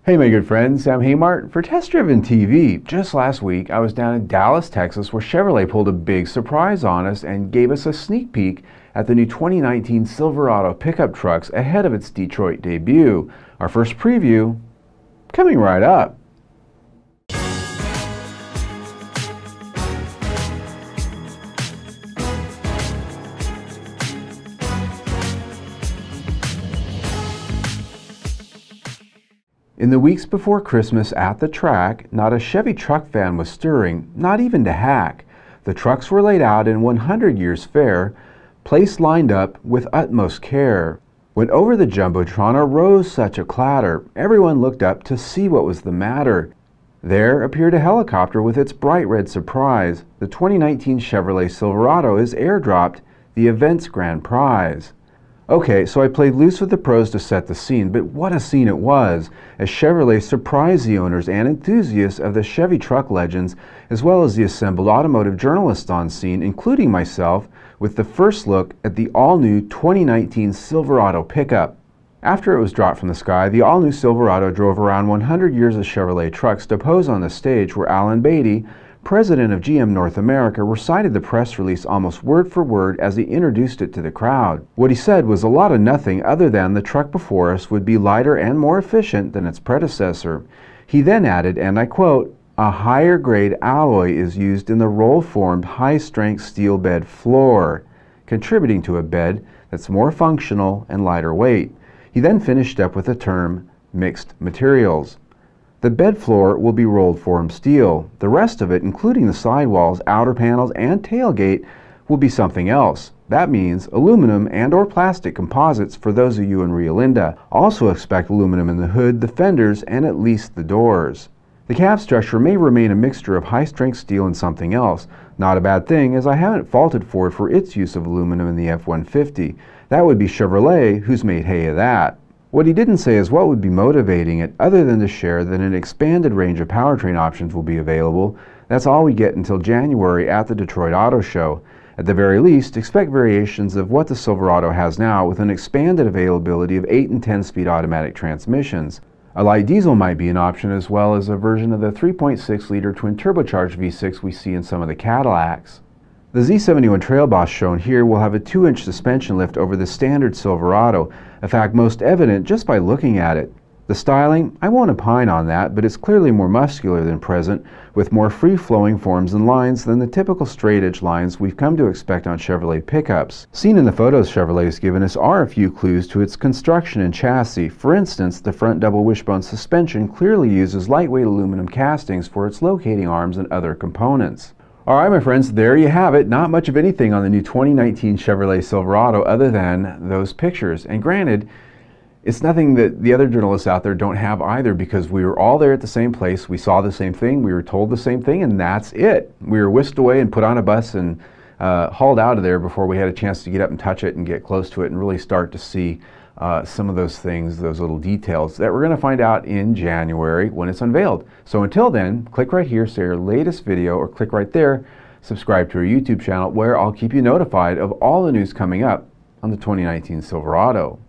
Hey my good friend, Sam Haymart for Test Driven TV. Just last week I was down in Dallas, Texas where Chevrolet pulled a big surprise on us and gave us a sneak peek at the new 2019 Silverado pickup trucks ahead of its Detroit debut. Our first preview coming right up. In the weeks before Christmas at the track, not a Chevy truck fan was stirring, not even to hack. The trucks were laid out in 100 years fair, placed lined up with utmost care. When over the Jumbotron arose such a clatter, everyone looked up to see what was the matter. There appeared a helicopter with its bright red surprise. The 2019 Chevrolet Silverado is airdropped, the event's grand prize. Okay, so I played loose with the pros to set the scene, but what a scene it was, as Chevrolet surprised the owners and enthusiasts of the Chevy truck legends, as well as the assembled automotive journalists on scene, including myself, with the first look at the all-new 2019 Silverado pickup. After it was dropped from the sky, the all-new Silverado drove around 100 years of Chevrolet trucks to pose on the stage where Alan Beatty, president of GM North America, recited the press release almost word for word as he introduced it to the crowd. What he said was a lot of nothing other than the truck before us would be lighter and more efficient than its predecessor. He then added, and I quote, "A higher grade alloy is used in the roll-formed high-strength steel bed floor, contributing to a bed that's more functional and lighter weight." He then finished up with the term mixed materials. The bed floor will be rolled formed steel. The rest of it, including the sidewalls, outer panels, and tailgate, will be something else. That means aluminum and or plastic composites for those of you in Rio Linda. Also expect aluminum in the hood, the fenders, and at least the doors. The cab structure may remain a mixture of high-strength steel and something else. Not a bad thing, as I haven't faulted Ford for its use of aluminum in the F-150. That would be Chevrolet, who's made hay of that. What he didn't say is what would be motivating it, other than to share that an expanded range of powertrain options will be available. That's all we get until January at the Detroit Auto Show. At the very least, expect variations of what the Silverado has now with an expanded availability of 8 and 10-speed automatic transmissions. A light diesel might be an option, as well as a version of the 3.6-liter twin-turbocharged V6 we see in some of the Cadillacs. The Z71 Trail Boss shown here will have a 2-inch suspension lift over the standard Silverado, a fact most evident just by looking at it. The styling, I won't opine on that, but it's clearly more muscular than present, with more free-flowing forms and lines than the typical straight-edge lines we've come to expect on Chevrolet pickups. Seen in the photos Chevrolet has given us are a few clues to its construction and chassis. For instance, the front double wishbone suspension clearly uses lightweight aluminum castings for its locating arms and other components. Alright my friends, there you have it. Not much of anything on the new 2019 Chevrolet Silverado other than those pictures. And granted, it's nothing that the other journalists out there don't have either, because we were all there at the same place, we saw the same thing, we were told the same thing, and that's it. We were whisked away and put on a bus and hauled out of there before we had a chance to get up and touch it and get close to it and really start to see some of those things, those little details that we're going to find out in January when it's unveiled. So until then, click right here, say your latest video, or click right there, subscribe to our YouTube channel, where I'll keep you notified of all the news coming up on the 2019 Silverado.